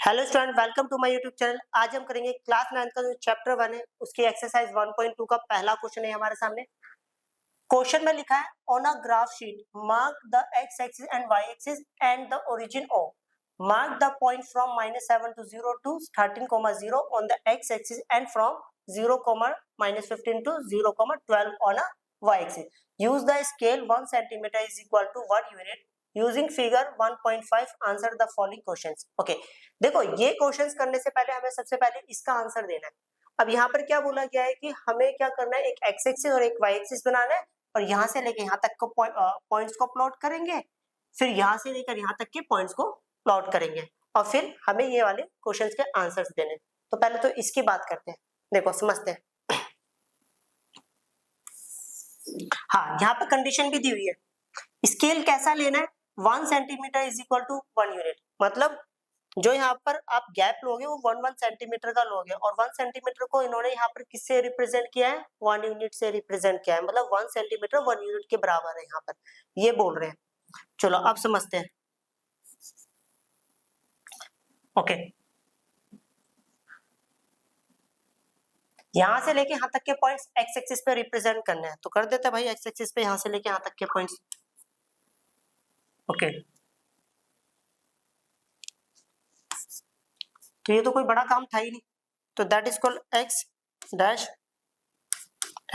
Hello student, welcome to my YouTube channel. आज हम करेंगे क्लास 9 का जो चैप्टर 1 है उसकी एक्सरसाइज 1.2 का पहला क्वेश्चन है हमारे सामने। क्वेश्चन में लिखा है on a graph sheet mark the X axis and Y axis and the origin O mark the point from -7 to 0 to 13,0 on the x axis and from 0, -15 to 0,12 on a y axis. Use the scale 1 centimeter is equal to 1 unit. Using figure 1.5 answer the following questions. Okay, देखो ये questions करने से पहले हमें सबसे पहले इसका answer देना है। अब यहाँ पर क्या बोला गया है कि हमें क्या करना है, एक एक्स एक्सिस और एक वाई एक्सिस बनाना है और यहाँ से लेकर यहाँ तक को पॉइंट्स को प्लॉट करेंगे, फिर यहाँ से लेकर यहाँ तक के पॉइंट्स को प्लॉट करेंगे और फिर हमें ये वाले क्वेश्चंस के आंसर्स देने। तो पहले तो इसकी बात करते हैं, देखो समझते हैं। हाँ, यहाँ पर कंडीशन भी दी हुई है, स्केल कैसा लेना है, 1 centimetre is equal to 1 unit. मतलब जो यहाँ पर आप गैप लोगे वो 1 सेंटीमीटर का लोगे और 1 सेंटीमीटर को इन्होंने यहाँ पर किससे रिप्रेजेंट किया है, 1 यूनिट से रिप्रेजेंट किया है। मतलब 1 सेंटीमीटर 1 यूनिट के बराबर है यहाँ पर, ये बोल रहे हैं। चलो अब समझते हैं। ओके, यहाँ से लेके यहाँ तक के पॉइंट्स एक्स एक्सिस पे रिप्रेजेंट करने हैं, तो कर देते हैं भाई एक्स एक्सिस पे यहाँ से लेके यहाँ तक के पॉइंट्स। ओके, तो ये तो कोई बड़ा काम था ही नहीं, तो that is called x dash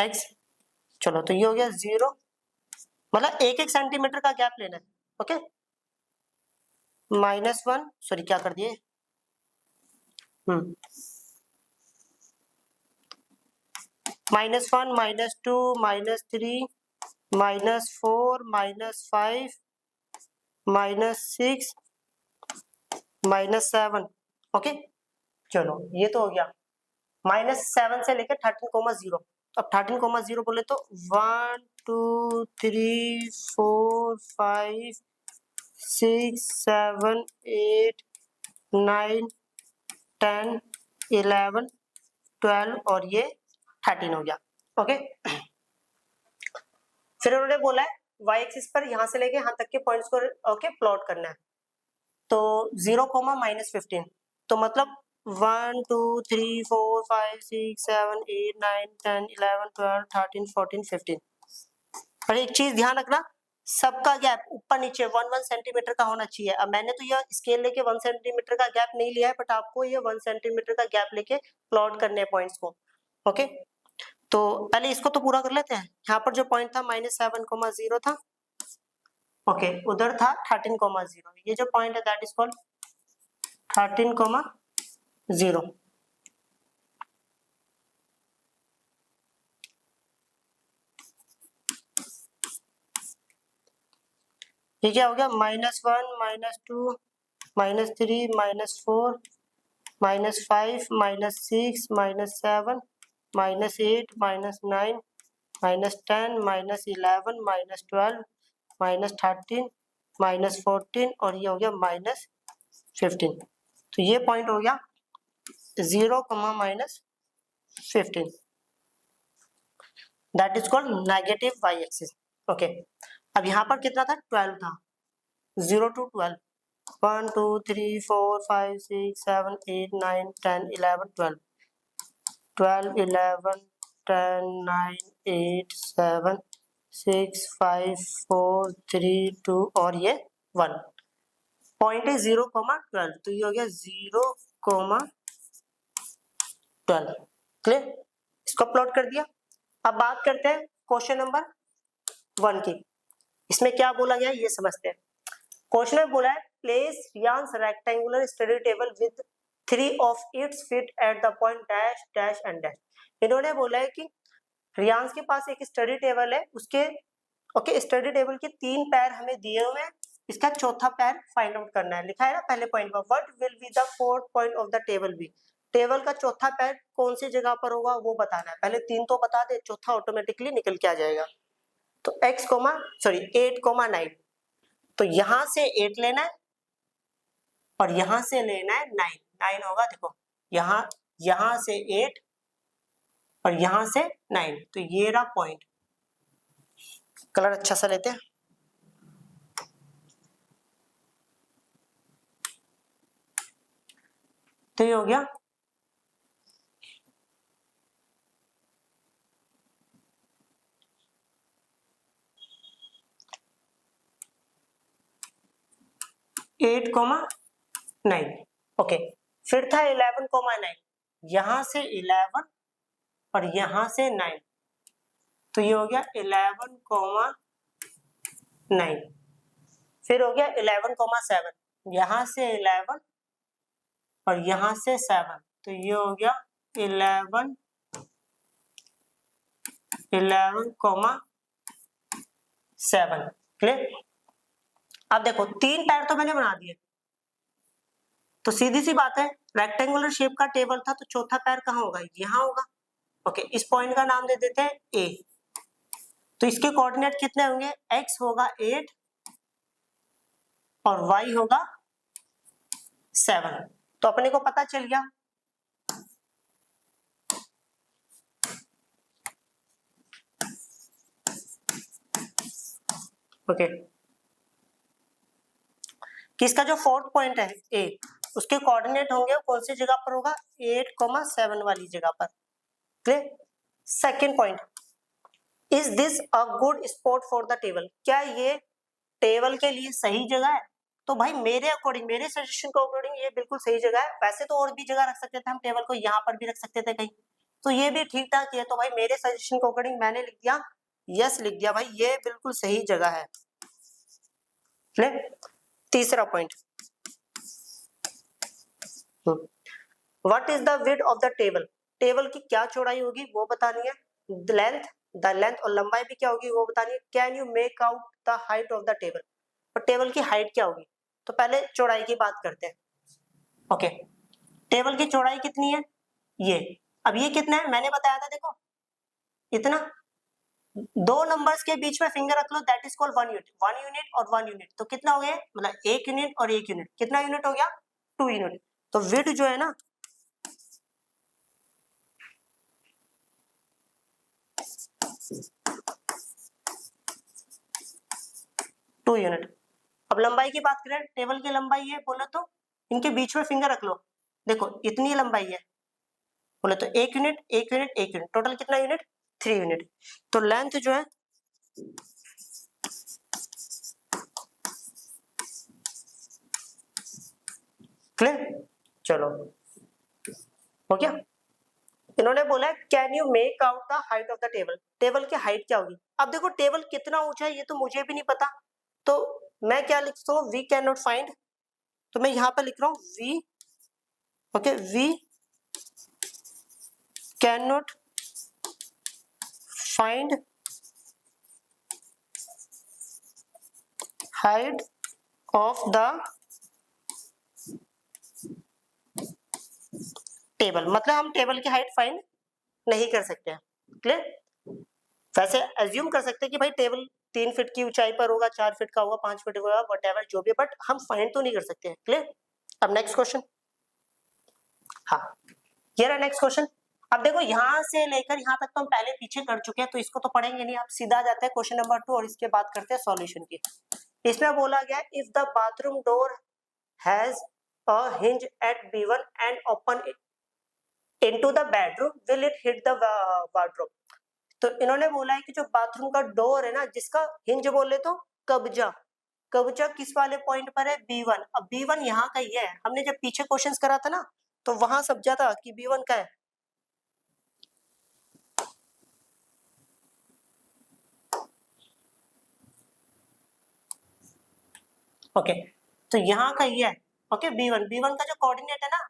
x. चलो तो ये हो गया 0, मतलब 1-1 सेंटीमीटर का गैप लेना है। ओके, -1, सॉरी क्या कर दिए, -1, -2, -3, -4, -5, -6, -7। ओके, चलो ये तो हो गया। -7 से लेकर 13,0। अब 13,0 बोले तो 1 2 3 4 5 6 7 8 9 10 11 12 और ये 13 हो गया। ओके, फिर उन्होंने बोला है y एक्सिस पर यहाँ से लेके यहाँ तक के पॉइंट्स को ओके प्लॉट करना है, तो 0, -15, तो मतलब 1 2 3 4 5 6 7 8 9 10 11 12 13 14 15। और एक चीज ध्यान रखना, सबका गैप ऊपर नीचे 1 सेंटीमीटर का होना चाहिए। अब मैंने तो यह स्केल लेके 1 सेंटीमीटर का गैप नहीं लिया है, बट आपको ये 1 सेंटीमीटर का गैप लेके प्लॉट करने हैं पॉइंट्स को। ओके, तो पहले इसको तो पूरा कर लेते हैं। यहाँ पर जो पॉइंट था -7,0 था। ओके, उधर था 13,0। ये जो पॉइंट है दैट इज कॉल्ड 13,0। ये क्या हो गया, -1 -2 -3 -4 -5 -6 -7 -8 -9 -10 -11 -12 -13 -14 और ये हो गया -15। तो ये पॉइंट हो गया 0, -15, that is called negative Y axis. Okay, अब यहाँ पर कितना था, 12 था, 0 to 12, 1 2 3 4 5 6 7 8 9 10 11 12 12 11 10 9 8 7 6 5 4 3 2 और ये 1 पॉइंट है 0,12, तो ये हो गया 0,12। क्लियर, इसको प्लॉट कर दिया। अब बात करते हैं क्वेश्चन नंबर 1 की। इसमें क्या बोला गया ये समझते हैं। क्वेश्चन में बोला है place Reyansh rectangular study table with 3 of its feet at the point dash dash and dash. इन्होंने बोला है कि रियांस के पास एक स्टडी टेबल है, उसके ओके स्टडी टेबल के 3 पैर हमें दिए हुए हैं, इसका चौथा पैर फाइंड आउट करना है। लिखा है ना पहले पॉइंट पर, what will be the fourth point of the table be. Table का चौथा पैर कौन सी जगह पर होगा वो बताना है। पहले 3 तो बता दे, चौथा ऑटोमेटिकली निकल के आ जाएगा। तो x, 8, 9, तो यहां से 8 लेना है और यहां से लेना है 9। 9 होगा, देखो यहां से 8 और यहां से 9, तो ये रहा पॉइंट। कलर अच्छा सा लेते हैं। तो ये हो गया 8,9। ओके, फिर था 11,9, यहां से 11 और यहां से 9, तो ये हो गया 11,9। फिर हो गया 11,7, यहां से 11 और यहां से 7, तो ये हो गया 11,7। क्लियर? अब देखो 3 पैर तो मैंने बना दिए, तो सीधी सी बात है, रेक्टेंगुलर शेप का टेबल था तो चौथा पैर कहाँ होगा? यहाँ होगा। ओके, इस पॉइंट का नाम दे देते हैं ए। तो इसके कोऑर्डिनेट कितने होंगे? x होगा 8 और y होगा 7। तो अपने को पता चल गया ओके कि इसका जो फोर्थ पॉइंट है ए, उसके कोऑर्डिनेट होंगे कौन सी जगह पर होगा? 8,7 वाली जगह पर। Clear? Second point, is this a good spot for the table? क्या ये टेबल के लिए सही जगह है? तो भाई मेरे अकॉर्डिंग, मेरे सजेशन के अकॉर्डिंग ये बिल्कुल सही जगह है। वैसे तो और भी जगह रख सकते थे हम टेबल को, यहाँ पर भी रख सकते थे कहीं, तो ये भी ठीक ठाक है। तो भाई मेरे सजेशन के अकॉर्डिंग मैंने लिख दिया यस, लिख दिया भाई, ये बिल्कुल सही जगह है। तीसरा point, what is the width of the table? Table की क्या चौड़ाई होगी वो बतानी है। द लेंथ और लंबाई भी क्या होगी वो बतानी है। Can you make out the height of the table? और टेबल की हाइट क्या होगी? तो पहले चौड़ाई की बात करते हैं। ओके, टेबल की चौड़ाई कितनी है? ये। अब ये कितना है मैंने बताया था, देखो इतना। दो नंबर्स के बीच में फिंगर रख लो, that is called 1 unit. 1 unit और 1 यूनिट, तो कितना हो गया? मतलब 1 यूनिट और 1 यूनिट, कितना यूनिट हो गया? 2 यूनिट। तो विड्थ जो है ना, टू यूनिट। अब लंबाई की बात करें, टेबल की लंबाई है बोले तो इनके बीच में फिंगर रख लो, देखो इतनी लंबाई है बोले तो 1 यूनिट 1 यूनिट 1 यूनिट, टोटल कितना यूनिट? 3 यूनिट। तो लेंथ जो है क्लियर? चलो हो गया। इन्होंने बोला can you make out the height of the table? Table की हाइट क्या होगी? अब देखो टेबल कितना ऊंचा है ये तो मुझे भी नहीं पता, तो मैं क्या लिखता हूँ? वी कैन नॉट फाइंड, तो मैं यहाँ पे लिख रहा हूँ we, okay, we can not find height of the table, मतलब हम टेबल की हाइट फाइंड नहीं कर सकते हैं। क्लियर? वैसे एज्यूम कर सकते हैं कि भाई टेबल 3 फीट की ऊंचाई पर होगा, 4 फीट का होगा, 5 फीट का होगा, व्हाटएवर जो भी, बट हम फाइंड तो नहीं कर सकते हैं। क्लियर? अब नेक्स्ट क्वेश्चन, हाँ ये रहा नेक्स्ट क्वेश्चन। अब देखो यहां से लेकर यहां तक तो हम पहले पीछे कर चुके हैं, तो इसको तो पढ़ेंगे नहीं, आप सीधा जाते हैं क्वेश्चन नंबर 2 और इसके बाद करते हैं सॉल्यूशन की। इसमें बोला गया if the bathroom door has a hinge at B1 and open into the bedroom will it hit the wardrobe? तो इन्होंने बोला है कि जो बाथरूम का डोर है ना, जिसका हिंज बोले तो कब्जा, कब्जा किस वाले पॉइंट पर है? B1। अब B1 यहाँ का ही है, हमने जब पीछे क्वेश्चंस करा था ना तो वहां समझा था कि B1 का है। ओके, तो यहाँ का ये है। ओके, B1 का जो कोऑर्डिनेट है ना,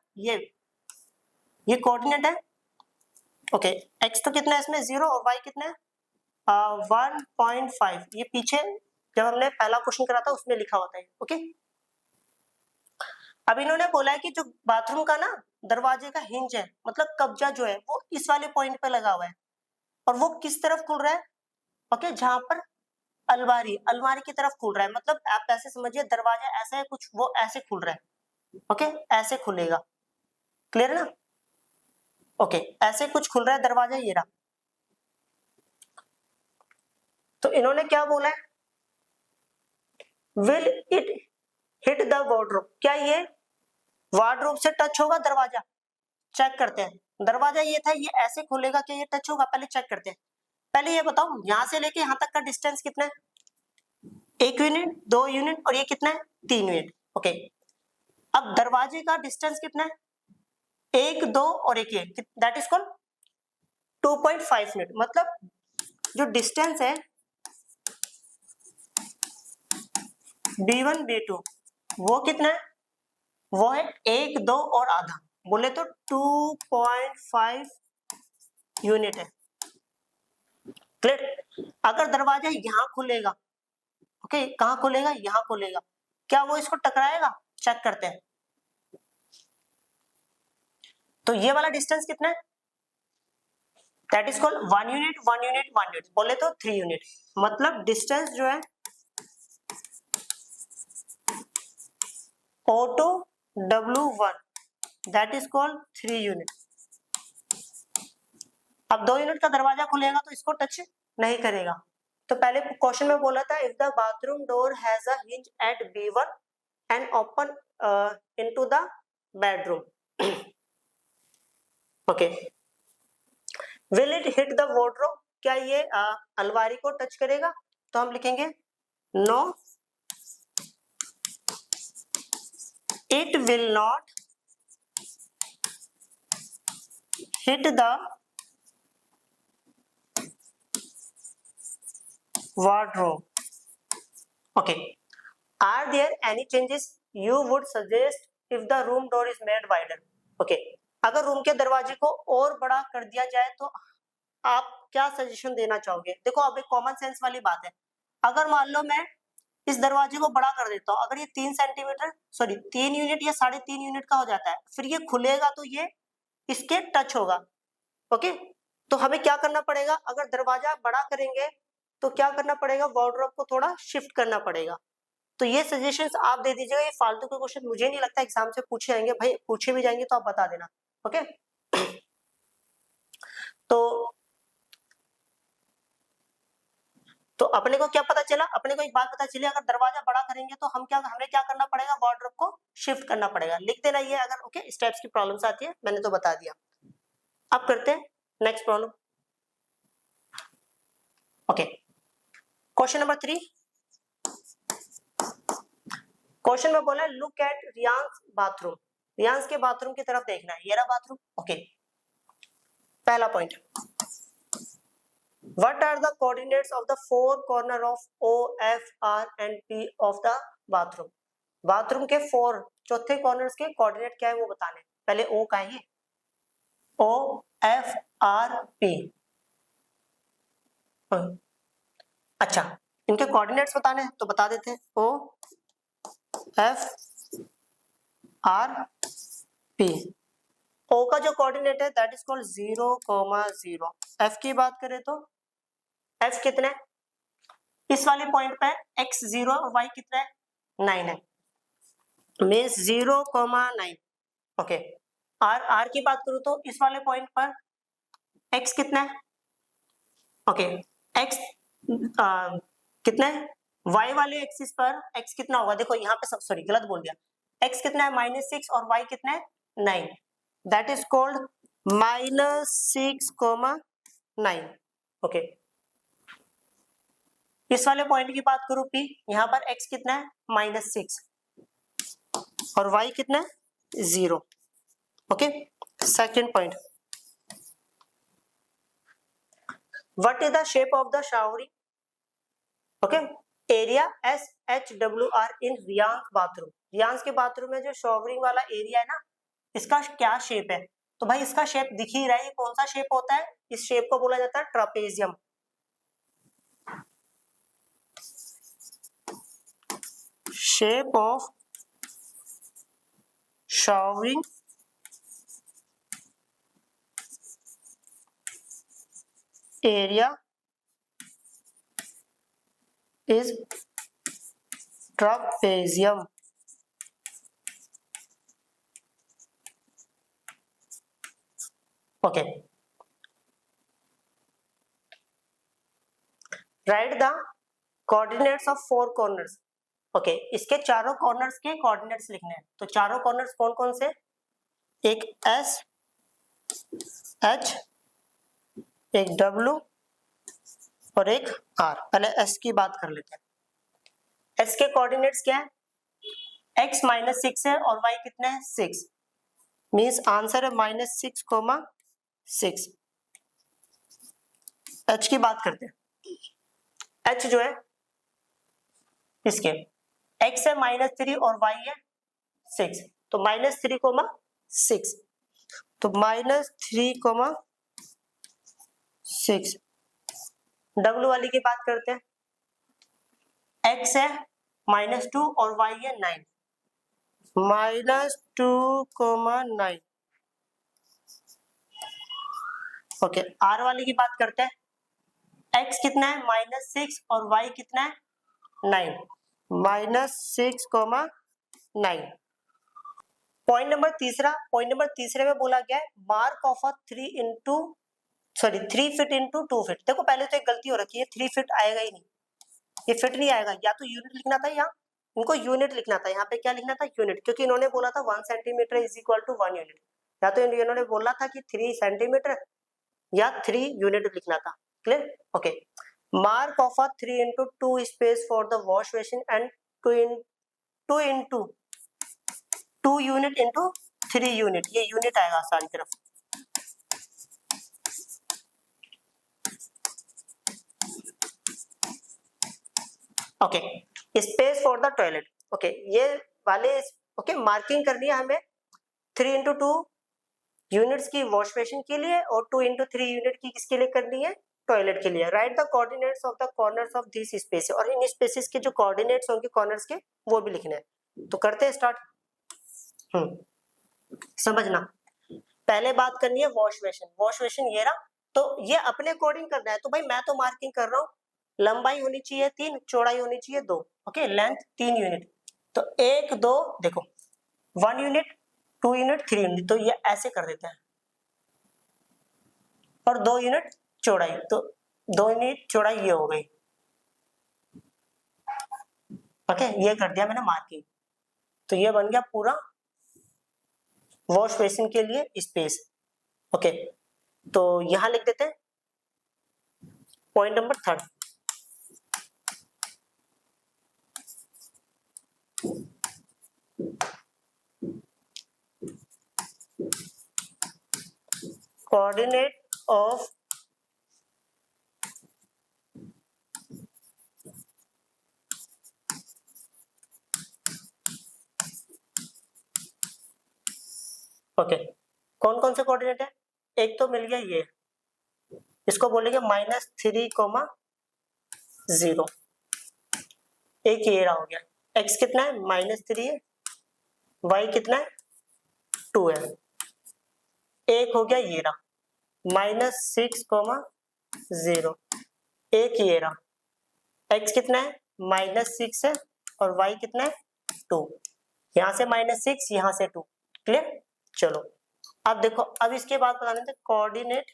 ये कोऑर्डिनेट है। ओके, x तो कितना है इसमें? 0 और y कितना है? 1.5। ये पीछे जब हमने पहला क्वेश्चन करा था उसमें लिखा होता है। ओके, अब इन्होंने बोला है कि जो बाथरूम का ना दरवाजे का हिंज है, मतलब कब्जा जो है वो इस वाले पॉइंट पे लगा हुआ है, और वो किस तरफ खुल रहा है? ओके, जहां पर अलमारी, अलमारी की तरफ खुल रहा है, मतलब आप ऐसे समझिए दरवाजा ऐसा है कुछ, वो ऐसे खुल रहा है। ओके, ऐसे खुलेगा। क्लियर है ना? ओके, ऐसे कुछ खुल रहा है दरवाजा, ये रहा। तो इन्होंने क्या बोला है? Will it hit the wardrobe? क्या ये वार्डरोब से टच होगा दरवाजा, चेक करते हैं। दरवाजा ये था, ये ऐसे खुलेगा क्या ये टच होगा, पहले चेक करते हैं। पहले ये बताओ यहां से लेके यहां तक का डिस्टेंस कितना है? 1 यूनिट, 2 यूनिट, और ये कितना है? 3 यूनिट। ओके, अब दरवाजे का डिस्टेंस कितना है? 1, 2 और 1 ये, दैट इज कॉल्ड 2.5 यूनिट। मतलब जो डिस्टेंस है B1 B2 वो कितना है? वो है 1, 2 और आधा, बोले तो 2.5 यूनिट है। क्लियर? अगर दरवाजा यहां खुलेगा, ओके, कहां खुलेगा? यहां खुलेगा, क्या वो इसको टकराएगा? चेक करते हैं। तो ये वाला डिस्टेंस कितना है? That is called 1 unit, 1 unit, 1 unit, बोले तो 3 यूनिट। मतलब डिस्टेंस जो है O2 W1 that is called 3 unit. अब 2 यूनिट का दरवाजा खुलेगा तो इसको टच नहीं करेगा। तो पहले क्वेश्चन में बोला था if the bathroom door has a hinge at B1 and open into the bedroom, okay, will it hit the wardrobe? क्या ये अलमारी को टच करेगा? तो हम लिखेंगे no, it will not hit the wardrobe. Okay. Are there any changes you would suggest if the room door is made wider? Okay. अगर room के दरवाजे को और बड़ा कर दिया जाए तो आप क्या सजेशन देना चाहोगे? देखो अब एक कॉमन सेंस वाली बात है। अगर मान लो मैं इस दरवाजे को बड़ा कर देता हूँ, अगर ये 3 सेंटीमीटर सॉरी 3 यूनिट या 3.5 यूनिट का हो जाता है, फिर ये खुलेगा तो ये इसके टच होगा। ओके, तो हमें क्या करना पड़ेगा? अगर दरवाजा बड़ा करेंगे तो क्या करना पड़ेगा? वार्डरोब को थोड़ा शिफ्ट करना पड़ेगा। तो ये सजेशंस आप दे दीजिएगा। ये फालतू के क्वेश्चन मुझे नहीं लगता एग्जाम से पूछे जाएंगे, भाई पूछे भी जाएंगे तो आप बता देना। ओके, तो अपने को क्या पता चला? अपने को एक बात पता चली, अगर दरवाजा बड़ा करेंगे तो हमें क्या करना पड़ेगा? वार्डरोब को शिफ्ट करना पड़ेगा। लिख देना ये अगर ओके स्टेप्स की प्रॉब्लम्स आती है, मैंने तो बता दिया। अब करते हैं next problem. Okay, question number 3। Question में बोला है लुक एट रियांस बाथरूम। रियांस के बाथरूम की तरफ देखना है, ये रहा बाथरूम। ओके, पहला point, what are the coordinates of the 4 corner of O, F, R and P of the bathroom? Bathroom के 4 चौथे कॉर्नर्स के कोऑर्डिनेट क्या है वो बताने। पहले O का है, ये O, F, R, P। अच्छा, इनके कोऑर्डिनेट्स बताने तो बता देते हैं। O, F, R, P। O का जो कोऑर्डिनेट है दैट इज कॉल्ड 0,0। F की बात करें तो F कितना है? इस वाले पॉइंट पे x 0 और y कितना है? 9 है, मीन्स 0,9। ओके, R की बात करूं तो इस वाले पॉइंट पर x कितना है? ओके, x कितना है? y वाले एक्सिस पर x कितना होगा? देखो यहाँ पे सॉरी गलत बोल दिया, x कितना है? -6 और y कितना है? 9। That is called -6,9। ओके, इस वाले पॉइंट की बात करूं P, यहाँ पर x कितना है? -6 और y कितना है? 0। Okay, second point, what is the shape of the showering okay area SHWR in Reyansh bathroom? रियांस के बाथरूम में जो शॉवरिंग वाला एरिया है ना, इसका क्या शेप है? तो भाई इसका शेप दिख ही रहा है, ये कौन सा शेप होता है? इस शेप को बोला जाता है trapezium. Shape of showering area is trapezium. Okay, write the coordinates of 4 corners. Okay, इसके चारों कॉर्नर्स के कोऑर्डिनेट्स लिखने हैं। तो चारों कॉर्नर्स कौन कौन से? एक एस, एच, एक डब्ल्यू और एक आर। पहले एस की बात कर लेते हैं। एस के कोऑर्डिनेट्स क्या है? एक्स -6 है और वाई कितना है? 6, मीन्स आंसर है -6, 6। एच की बात करते हैं। एच जो है इसके एक्स है -3 और वाई है 6, तो -3, 6, तो -3, 6। डब्ल्यू वाली की बात करते हैं। एक्स है -2 और वाई है 9, -2, 9। ओके, आर वाली की बात करते हैं। एक्स कितना है? -6 और वाई कितना है? 9, -6, 9। पॉइंट नंबर तीसरे में बोला गया है mark of a 3 feet into 2 feet. देखो पहले तो एक गलती हो रखी है, 3 फीट आएगा ही नहीं, ये फिट नहीं आएगा। या तो यूनिट लिखना था, या इनको यूनिट लिखना था। यहाँ पे क्या लिखना था? यूनिट, क्योंकि इन्होंने बोला था 1 centimetre is equal to 1 unit. या तो इन्होंने बोला था कि 3 सेंटीमीटर या 3 यूनिट लिखना था। Clear? Okay. Mark of a 3 into 2 space for the wash basin and 2 unit into 3 unit. ये यूनिट आएगा सारी तरफ। Okay, space for the toilet. Okay, ये वाले ओके मार्किंग करनी है हमें 3 इंटू 2 यूनिट्स की वॉश बेसिन के लिए और 2 इंटू 3 यूनिट की किसके लिए करनी है? टॉयलेट के लिए। Right the coordinates of the corners of this space, और इन स्पेसेस के जो कोऑर्डिनेट्स होंगे कॉर्नर्स के वो भी लिखने हैं। तो करते हैं स्टार्ट। समझना, पहले बात करनी है वॉश बेसिन। वॉश बेसिन ये रहा, तो ये अपने अकॉर्डिंग करना है। तो भाई मैं तो मार्किंग कर रहा हूँ, लंबाई होनी चाहिए 3, चौड़ाई होनी चाहिए 2। ओके, लेंथ 3 यूनिट, तो 1 2 देखो 1 यूनिट, 2 यूनिट, 3 यूनिट, तो ये ऐसे कर देते हैं। और 2 यूनिट चौड़ाई, तो 2 यूनिट चौड़ाई ये हो गई। ओके, ये कर दिया मैंने मार्किंग। तो ये बन गया पूरा वॉश बेसिन के लिए स्पेस। ओके, तो यहां लिख देते हैं point number 3। Coordinate of okay, कौन कौन से कोऑर्डिनेट है? एक तो मिल गया ये, इसको बोलेंगे -3, 0। एक ये रहा हो गया। x कितना है? -3 है, y कितना है? 2 है। एक हो गया ये रहा -6, 0। एक ये रहा, x कितना है? -6 है और y कितना है? 2। यहां से -6, यहां से 2। क्लियर? चलो अब देखो, अब इसके बाद बता देते कोऑर्डिनेट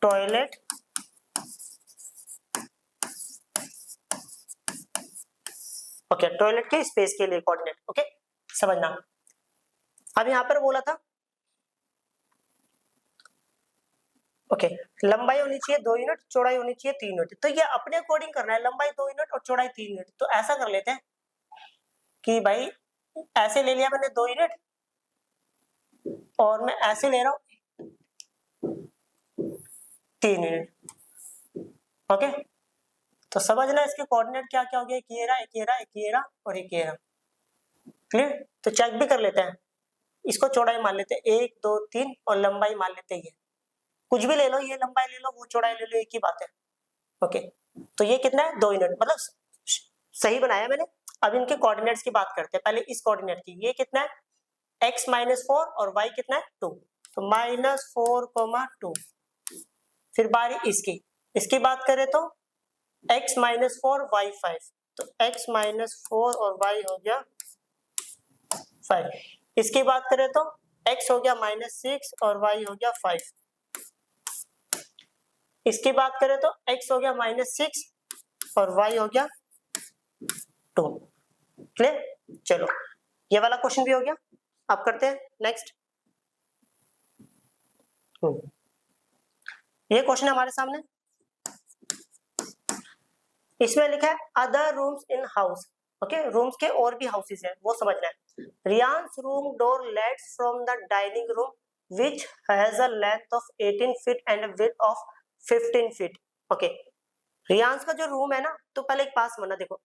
टॉयलेट ओके, टॉयलेट के स्पेस के लिए कोऑर्डिनेट। ओके, समझना। अब यहां पर बोला था ओके, लंबाई होनी चाहिए 2 यूनिट, चौड़ाई होनी चाहिए 3 यूनिट। तो ये अपने अकॉर्डिंग करना है, लंबाई 2 यूनिट और चौड़ाई 3 यूनिट। तो ऐसा कर लेते हैं कि भाई ऐसे ले लिया मैंने 2 यूनिट और मैं ऐसे ले रहा हूं 3 यूनिट। ओके, तो समझना इसके कोऑर्डिनेट क्या क्या हो गया। एक ये रहा, एक ये रहा, एक ये रहा और एक ये रहा। क्लियर? तो चेक भी कर लेते हैं। इसको चौड़ाई मान लेते हैं 1 2 3 और लंबाई मान लेते हैं ये। कुछ भी ले लो, ये लंबाई ले लो, वो चौड़ाई ले लो, एक ही बात है। ओके, तो ये कितना है? 2 यूनिट, मतलब सही बनाया मैंने। अब इनके कोऑर्डिनेट्स की बात करते हैं। पहले इस कोऑर्डिनेट की, ये कितना है? x -4 और y कितना है? 2। तो -4, 2। फिर बारी इसकी बात करें तो x -4 y 5, तो x -4 और y हो गया 5। इसकी बात करें तो x हो गया -6 और y हो गया 5। इसकी बात करें तो x हो गया -6 और y हो गया 2। क्लियर? चलो ये वाला क्वेश्चन भी हो गया। अब करते हैं नेक्स्ट। ये क्वेश्चन है हमारे सामने, इसमें लिखा है other rooms in house. Okay, rooms के और भी हाउसेस हैं वो समझना है। Reyansh room door leads from the dining room which has a length of 18 feet and a width of 15 feet. Okay, Reyansh का जो रूम है ना, तो पहले एक बात समझना, देखो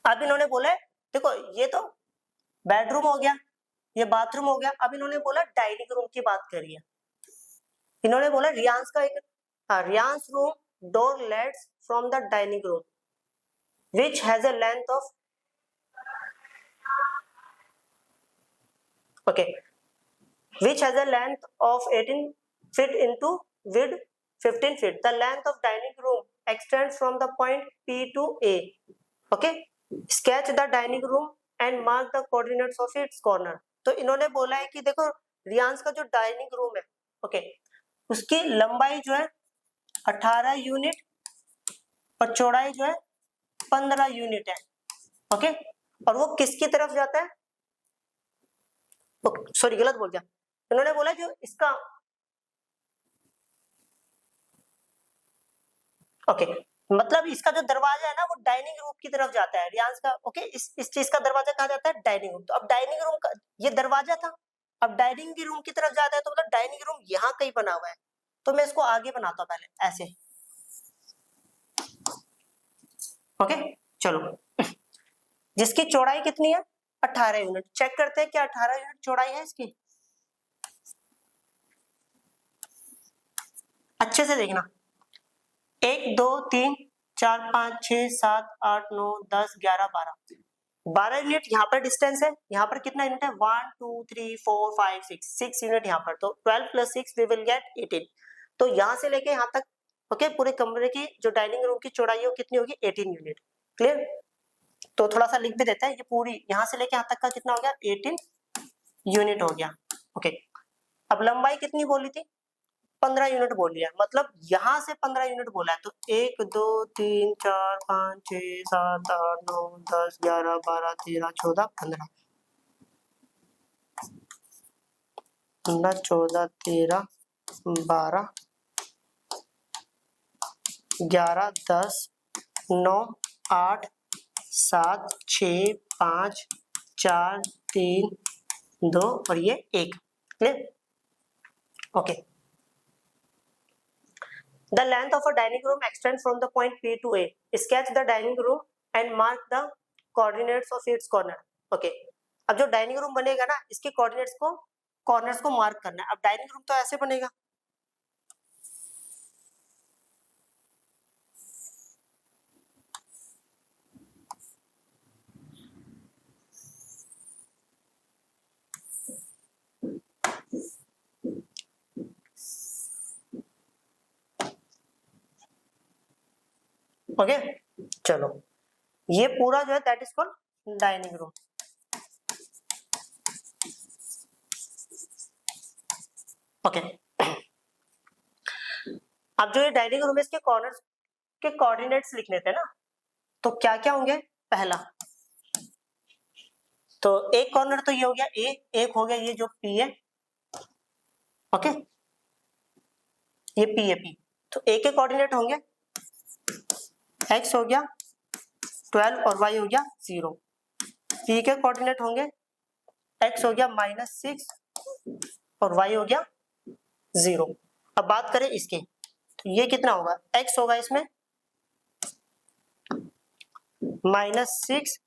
अब इन्होंने बोला है, देखो ये तो बेडरूम हो गया, ये बाथरूम हो गया, अब इन्होंने बोला डाइनिंग रूम की बात करी है। इन्होंने बोला रियांस का एक Reyansh room door leads from the dining room which has a length of which has a length of 18 feet into width 15 feet. The length of dining room extends from the point P to A. Okay, sketch the dining room and mark the coordinates of its corner. तो इन्होंने बोला है कि देखो रियांस का जो dining room है, okay, उसकी लंबाई जो है 18 यूनिट और चौड़ाई जो है 15 यूनिट है। ओके, और वो किसकी तरफ जाता है, सॉरी गलत बोल गया, इन्होंने बोला जो इसका ओके मतलब इसका जो दरवाजा है ना वो डाइनिंग रूम की तरफ जाता है रियांस का। ओके, इस चीज का दरवाजा कहाँ जाता है, डाइनिंग रूम। तो अब डाइनिंग रूम का ये दरवाजा था, अब डाइनिंग की रूम की तरफ जाता है, तो मतलब डाइनिंग रूम यहाँ कहीं बना हुआ है। तो मैं इसको आगे बनाता हूँ पहले ऐसे। ओके चलो, जिसकी चौड़ाई कितनी है 18 यूनिट। चेक करते हैं क्या 18 यूनिट चौड़ाई है इसकी। अच्छे से देखना, 1 2 3 4 5 6 7 8 9 10 11 12 यूनिट यहाँ पर डिस्टेंस है। यहाँ पर कितना यूनिट है 1 2 3 4 5 6 यूनिट यहाँ पर। तो 12 + 6 वी विल गेट 18। तो यहाँ से लेके यहाँ तक ओके पूरे कमरे की जो डाइनिंग रूम की चौड़ाई है वो कितनी होगी 18 यूनिट। क्लियर? तो थोड़ा सा लिख भी देते हैं, ये पूरी यहाँ से लेके यहाँ तक का कितना हो गया 18 यूनिट हो गया। ओके, अब लंबाई कितनी बोली थी 15 यूनिट बोल लिया, मतलब यहां से 15 यूनिट बोला है। तो 1 2 3 4 5 6 7 8 9 10 11 12 13 14 15 14 13 12 11 10 9 8 7 6 5 4 3 2 और ये 1। Clear? Okay, The length of a dining room extends from the point P to A. Sketch the dining room and mark the coordinates of its corner. Okay. अब जो डाइनिंग रूम बनेगा ना इसके कोऑर्डिनेट्स को कॉर्नर्स को mark करना है। अब डाइनिंग रूम तो ऐसे बनेगा, ओके चलो ये पूरा जो है that is called dining room. Okay, अब जो ये डाइनिंग रूम है इसके कॉर्नर्स के कोऑर्डिनेट्स लिख लेते हैं ना, तो क्या क्या होंगे। पहला तो एक कॉर्नर तो ये हो गया ए, एक हो गया ये जो पी है। ओके, ये पी है पी, तो ए के कोऑर्डिनेट होंगे एक्स हो गया 12 और वाई हो गया 0। पी के कोऑर्डिनेट होंगे एक्स हो गया -6 और वाई हो गया 0। अब बात करें इसके, तो ये कितना होगा एक्स होगा इसमें -6,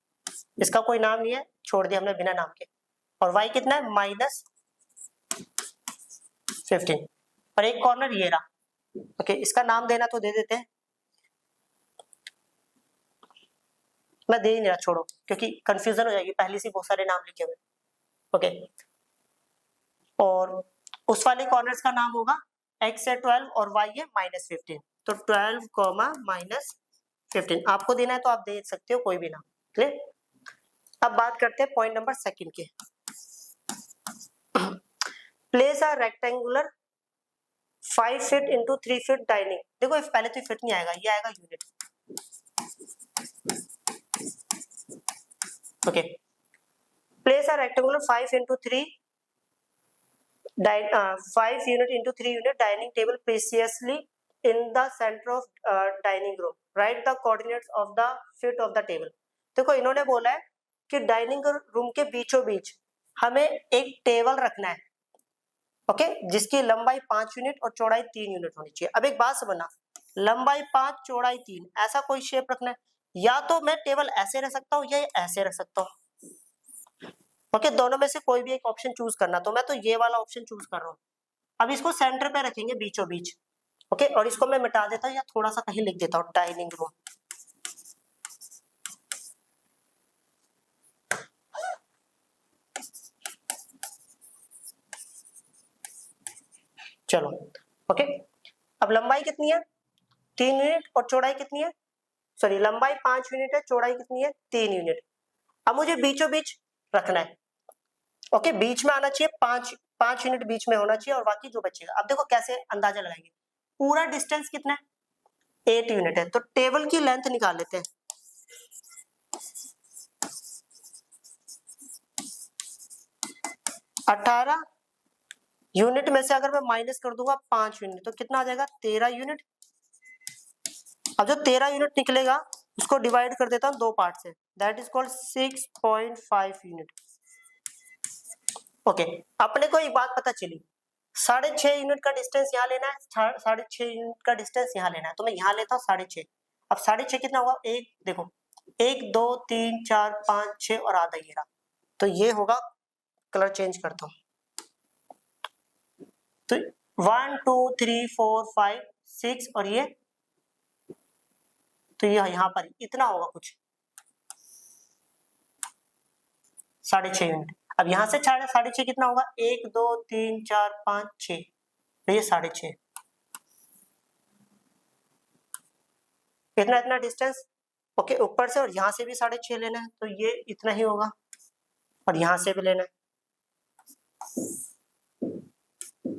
इसका कोई नाम नहीं है छोड़ दिया हमने बिना नाम के, और वाई कितना है -15 और एक कॉर्नर ये रहा। ओके, इसका नाम देना तो दे देते हैं, मैं दे ही नहीं रहा छोड़ो क्योंकि कंफ्यूजन हो जाएगी, पहले से बहुत सारे नाम लिखे हुए। ओके, और उस वाले कॉर्नर्स का नाम होगा x है 12 और y है -15, तो 12, -15 आपको देना है तो आप दे सकते हो कोई भी नाम। क्लियर? अब बात करते हैं पॉइंट नंबर सेकंड के। Place a rectangular 5 feet into 3 feet dining. देखो पहले तो फीट नहीं आएगा, ये आएगा unit. Okay, place a rectangular 5 into 3 5 unit into 3 unit dining table precisely in the center of dining room. Write the coordinates of the feet of the table. देखो इन्होंने बोला है कि डाइनिंग रूम के बीचों बीच हमें एक टेबल रखना है, ओके, जिसकी लंबाई 5 यूनिट और चौड़ाई 3 यूनिट होनी चाहिए। अब एक बात समझना, लंबाई 5 चौड़ाई 3 ऐसा कोई शेप रखना है, या तो मैं टेबल ऐसे रख सकता हूँ या ऐसे रख सकता हूँ, ओके, दोनों में से कोई भी एक ऑप्शन चूज करना। तो मैं तो ये वाला ऑप्शन चूज कर रहा हूँ। अब इसको सेंटर पे रखेंगे बीचों बीच, ओके, और इसको मैं मिटा देता हूँ या थोड़ा सा कहीं लिख देता हूँ, डाइनिंग रूम। चलो, ओके, अब लंबाई कितनी है 3 यूनिट और चौड़ाई कितनी है, सॉरी लंबाई 5 यूनिट है, चौड़ाई कितनी है 3 यूनिट। अब मुझे बीचों बीच रखना है, ओके, बीच में आना चाहिए, 5 यूनिट बीच में होना चाहिए और बाकी जो बचेगा। अब देखो कैसे अंदाजा लगाएंगे, पूरा डिस्टेंस कितना है 8 यूनिट है, तो टेबल की लेंथ निकाल लेते हैं। अठारह यूनिट में से अगर मैं माइनस कर दूंगा 5 यूनिट तो कितना आ जाएगा 13 यूनिट। अब जो 13 यूनिट निकलेगा उसको डिवाइड कर देता हूँ 2 पार्ट से, that is called 6.5 unit. Okay, अपने को एक बात पता चली, 6.5 यूनिट का डिस्टेंस यहाँ लेना है, 6.5 यूनिट का डिस्टेंस यहाँ लेना है, तो मैं यहाँ लेता हूँ 6.5। अब 6.5 कितना होगा, एक देखो 1 2 3 4 5 6 और आधा ये रहा, तो ये होगा, कलर चेंज करता हूँ, तो 1 2 3 4 5 6 और ये, तो ये यहाँ पर इतना होगा कुछ 6.5 यूनिट। अब यहाँ से 6.5 कितना होगा 1 2 3 4 5 6, तो ये 6.5, इतना इतना डिस्टेंस, ओके, ऊपर से और यहाँ से भी 6.5 लेना है, तो ये इतना ही होगा और यहाँ से भी लेना है,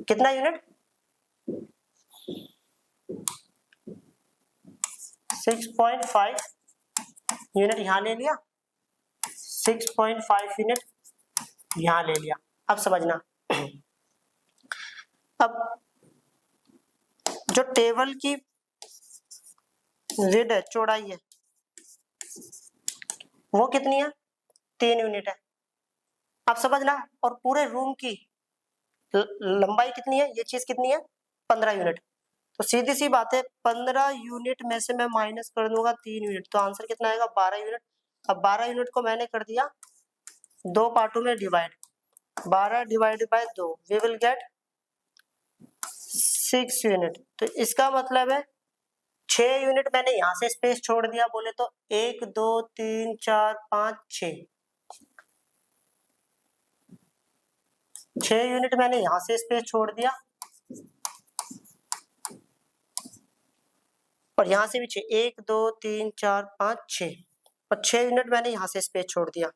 कितना यूनिट 6.5 यूनिट यहाँ ले लिया, 6.5 यूनिट यहाँ ले लिया। अब समझना, अब जो टेबल की विड्थ है, चौड़ाई है, वो कितनी है 3 यूनिट है। अब समझना, और पूरे रूम की लंबाई कितनी है, ये चीज कितनी है 15 यूनिट, तो सीधी सी बात है 15 यूनिट में से मैं माइनस कर दूंगा 3 यूनिट, तो आंसर कितना आएगा 12 यूनिट। अब 12 यूनिट को मैंने कर दिया 2 पार्टों में divide, 12 divided by 2 we will get 6 unit. तो इसका मतलब है 6 यूनिट मैंने यहाँ से स्पेस छोड़ दिया, बोले तो 1 2 3 4 5 6 यूनिट मैंने यहाँ से स्पेस छोड़ दिया और यहाँ से भी 6, 1 2 3 4 5 6 और 6 यूनिट मैंने यहाँ से स्पेस छोड़ दिया।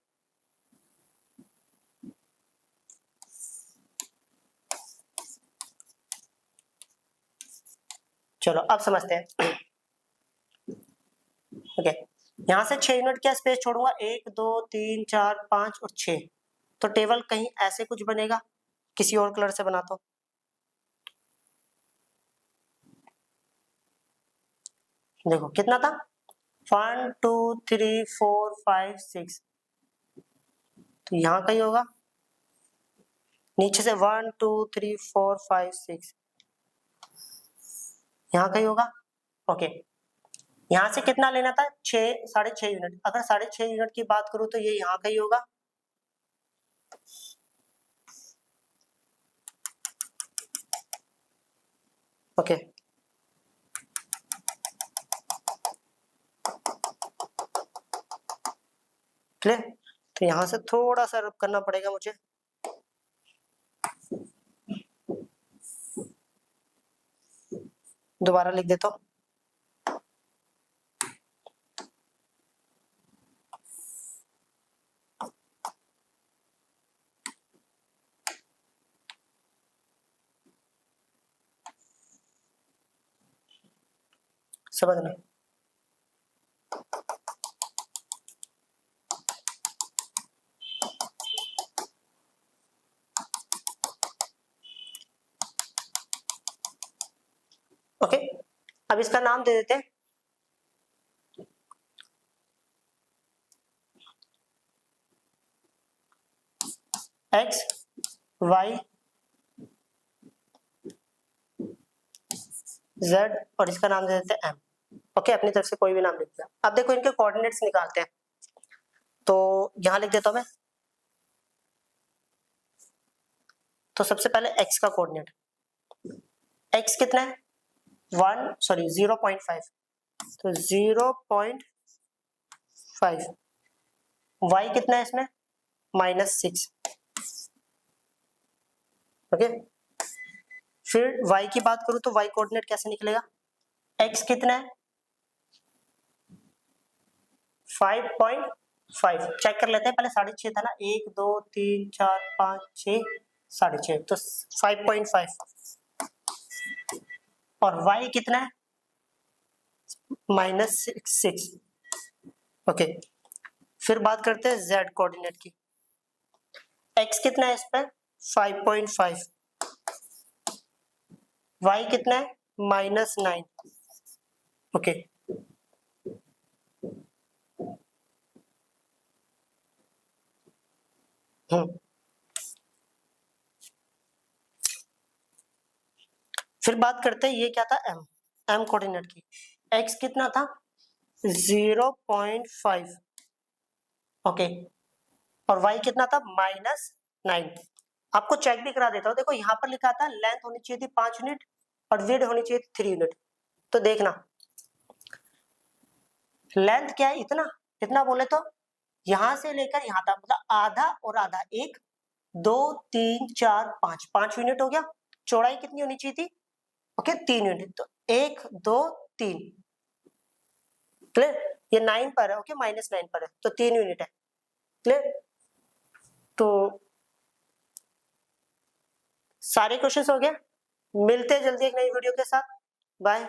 चलो अब समझते हैं, ओके, यहाँ से 6 यूनिट क्या स्पेस छोड़ूंगा 1 2 3 4 5 और 6, तो टेबल कहीं ऐसे कुछ बनेगा, किसी और कलर से बनाता हूँ, देखो कितना था 1 2 3 4 5 6, तो यहाँ कहीं होगा, नीचे से 1 2 3 4 5 6, यहाँ कहीं होगा, ओके, यहाँ से कितना लेना था 6 6.5 यूनिट, अगर 6.5 यूनिट की बात करूँ तो ये यहाँ कहीं होगा, ओके, क्लियर। तो यहाँ से थोड़ा सा रब करना पड़ेगा मुझे, दोबारा लिख देता हूँ, समझना। ओके, अब इसका नाम दे देते हैं एक्स वाई जेड और इसका नाम दे देते हैं एम। ओके, अपनी तरफ से कोई भी नाम लिख दिया। अब देखो इनके कोऑर्डिनेट्स निकालते हैं, तो यहां लिख देता हूं मैं। तो सबसे पहले x का कोऑर्डिनेट, x कितना है 0.5, तो 0.5। y कितना है इसमें -6। ओके, फिर y की बात करूं तो y कोऑर्डिनेट कैसे निकलेगा, x कितना है 5.5। चेक कर लेते हैं पहले, 6.5 था ना, 1 2 3 4 5 6 6.5, तो 5.5। और y कितना है -6। ओके, फिर बात करते हैं z कोऑर्डिनेट की, x कितना है इस पर 5.5, y कितना है -9। ओके, फिर बात करते हैं ये क्या था m कोऑर्डिनेट की, x कितना था 0.5। ओके, और y कितना था -9। आपको चेक भी करा देता हूं, देखो यहाँ पर लिखा था लेंथ होनी चाहिए थी 5 यूनिट और विड्थ होनी चाहिए थी 3 यूनिट। तो देखना लेंथ क्या है, इतना बोले तो यहां से लेकर यहां तक, मतलब आधा और आधा, 1 2 3 4 5 यूनिट हो गया। चौड़ाई कितनी होनी चाहिए थी, ओके 3 यूनिट, तो 1 2 3 क्लियर। ये 9 पर है, ओके -9 पर है, तो 3 यूनिट है क्लियर। तो सारे क्वेश्चंस हो गए, मिलते हैं जल्दी एक नई वीडियो के साथ, बाय।